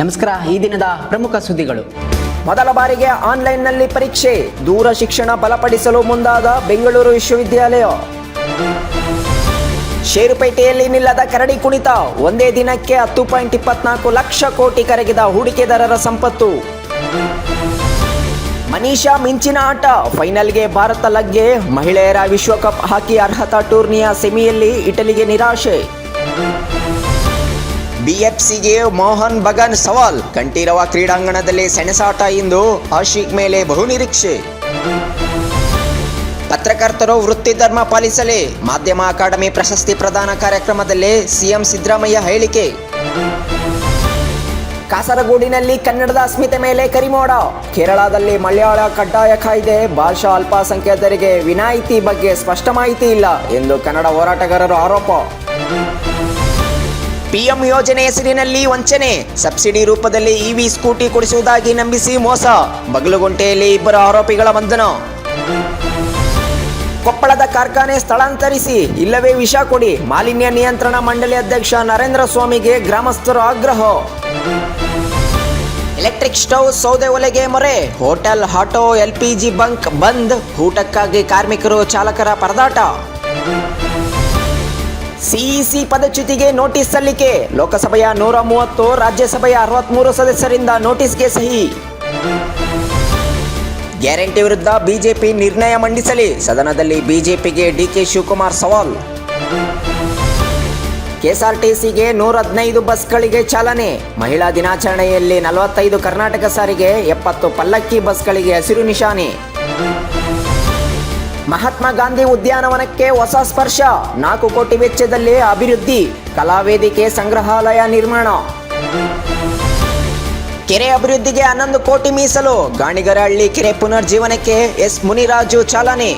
ನಮಸ್ಕಾರ. ಈ ದಿನದ ಪ್ರಮುಖ ಸುದ್ದಿಗಳು. ಮೊದಲ ಬಾರಿಗೆ ಆನ್ಲೈನ್ನಲ್ಲಿ ಪರೀಕ್ಷೆ, ದೂರ ಶಿಕ್ಷಣ ಬಲಪಡಿಸಲು ಮುಂದಾದ ಬೆಂಗಳೂರು ವಿಶ್ವವಿದ್ಯಾಲಯ. ಷೇರುಪೇಟೆಯಲ್ಲಿ ನಿಲ್ಲದ ಕರಡಿ ಕುಣಿತ, ಒಂದೇ ದಿನಕ್ಕೆ 10.24 ಲಕ್ಷ ಕೋಟಿ ಕರಗಿದ ಹೂಡಿಕೆದಾರರ ಸಂಪತ್ತು. ಮನೀಷಾ ಮಿಂಚಿನ ಆಟ, ಫೈನಲ್ಗೆ ಭಾರತ ಲಗ್ಗೆ. ಮಹಿಳೆಯರ ವಿಶ್ವಕಪ್ ಹಾಕಿ ಅರ್ಹತಾ ಟೂರ್ನಿಯ ಸೆಮಿಯಲ್ಲಿ ಇಟಲಿಗೆ ನಿರಾಶೆ. ಬಿಎಫ್ಸಿಗೆ ಮೋಹನ್ ಬಗಾನ್ ಸವಾಲ್, ಕಂಠೀರವ ಕ್ರೀಡಾಂಗಣದಲ್ಲಿ ಸೆಣಸಾಟ. ಇಂದು ಆಶಿಕ್ ಮೇಲೆ ಬಹುನಿರೀಕ್ಷೆ. ಪತ್ರಕರ್ತರು ವೃತ್ತಿ ಧರ್ಮ ಪಾಲಿಸಲಿ, ಮಾಧ್ಯಮ ಅಕಾಡೆಮಿ ಪ್ರಶಸ್ತಿ ಪ್ರದಾನ ಕಾರ್ಯಕ್ರಮದಲ್ಲಿ ಸಿಎಂ ಸಿದ್ದರಾಮಯ್ಯ ಹೇಳಿಕೆ. ಕಾಸರಗೋಡಿನಲ್ಲಿ ಕನ್ನಡದ ಅಸ್ಮಿತೆ ಮೇಲೆ ಕರಿಮೋಡ, ಕೇರಳದಲ್ಲಿ ಮಲಯಾಳ ಕಡ್ಡಾಯ ಕಾಯ್ದೆ, ಭಾಷಾ ಅಲ್ಪಸಂಖ್ಯಾತರಿಗೆ ವಿನಾಯಿತಿ ಬಗ್ಗೆ ಸ್ಪಷ್ಟ ಮಾಹಿತಿ ಇಲ್ಲ ಎಂದು ಕನ್ನಡ ಹೋರಾಟಗಾರರು ಆರೋಪ. ಪಿಎಂ ಯೋಜನೆ ಹೆಸರಿನಲ್ಲಿ ವಂಚನೆ, ಸಬ್ಸಿಡಿ ರೂಪದಲ್ಲಿ ಇವಿ ಸ್ಕೂಟಿ ಕೊಡಿಸುವುದಾಗಿ ನಂಬಿಸಿ ಮೋಸ, ಬಗಲುಗುಂಟೆಯಲ್ಲಿ 2 ಆರೋಪಿಗಳ ಬಂಧನ. ಕೊಪ್ಪಳದ ಕಾರ್ಖಾನೆ ಸ್ಥಳಾಂತರಿಸಿ ಇಲ್ಲವೇ ವಿಷ ಕೊಡಿ, ಮಾಲಿನ್ಯ ನಿಯಂತ್ರಣ ಮಂಡಳಿ ಅಧ್ಯಕ್ಷ ನರೇಂದ್ರ ಸ್ವಾಮಿಗೆ ಗ್ರಾಮಸ್ಥರು ಆಗ್ರಹ. ಎಲೆಕ್ಟ್ರಿಕ್ ಸ್ಟವ್, ಸೌದೆ ಒಲೆಗೆ ಮೊರೆ, ಹೋಟೆಲ್, ಆಟೋ, ಎಲ್ಪಿಜಿ ಬಂಕ್ ಬಂದ್, ಊಟಕ್ಕಾಗಿ ಕಾರ್ಮಿಕರು ಚಾಲಕರ ಪರದಾಟ. ಸಿಇಸಿ ಪದಚ್ಯುತಿಗೆ ನೋಟಿಸ್ ಸಲ್ಲಿಕೆ, ಲೋಕಸಭೆಯ 130, ರಾಜ್ಯಸಭೆಯ 63 ಸದಸ್ಯರಿಂದ ನೋಟಿಸ್ಗೆ ಸಹಿ. ಗ್ಯಾರಂಟಿ ವಿರುದ್ಧ ಬಿಜೆಪಿ ನಿರ್ಣಯ ಮಂಡಿಸಲಿ, ಸದನದಲ್ಲಿ ಬಿಜೆಪಿಗೆ ಡಿಕೆ ಶಿವಕುಮಾರ್ ಸವಾಲ್. ಕೆಎಸ್ಆರ್ಟಿಸಿಗೆ 115 ಬಸ್ಗಳಿಗೆ ಚಾಲನೆ, ಮಹಿಳಾ ದಿನಾಚರಣೆಯಲ್ಲಿ 45 ಕರ್ನಾಟಕ ಸಾರಿಗೆ, 70 ಪಲ್ಲಕ್ಕಿ ಬಸ್ಗಳಿಗೆ ಹಸಿರು ನಿಶಾನೆ. ಮಹಾತ್ಮ ಗಾಂಧಿ ಉದ್ಯಾನವನಕ್ಕೆ ಹೊಸ ಸ್ಪರ್ಶ, 4 ಕೋಟಿ ವೆಚ್ಚದಲ್ಲಿ ಅಭಿವೃದ್ಧಿ, ಕಲಾವೇದಿಕೆ, ಸಂಗ್ರಹಾಲಯ ನಿರ್ಮಾಣ. ಕೆರೆ ಅಭಿವೃದ್ಧಿಗೆ 11 ಕೋಟಿ ಮೀಸಲು, ಗಾಣಿಗರಹಳ್ಳಿ ಕೆರೆ ಪುನರ್ಜೀವನಕ್ಕೆ ಎಸ್ ಮುನಿರಾಜು ಚಾಲನೆ.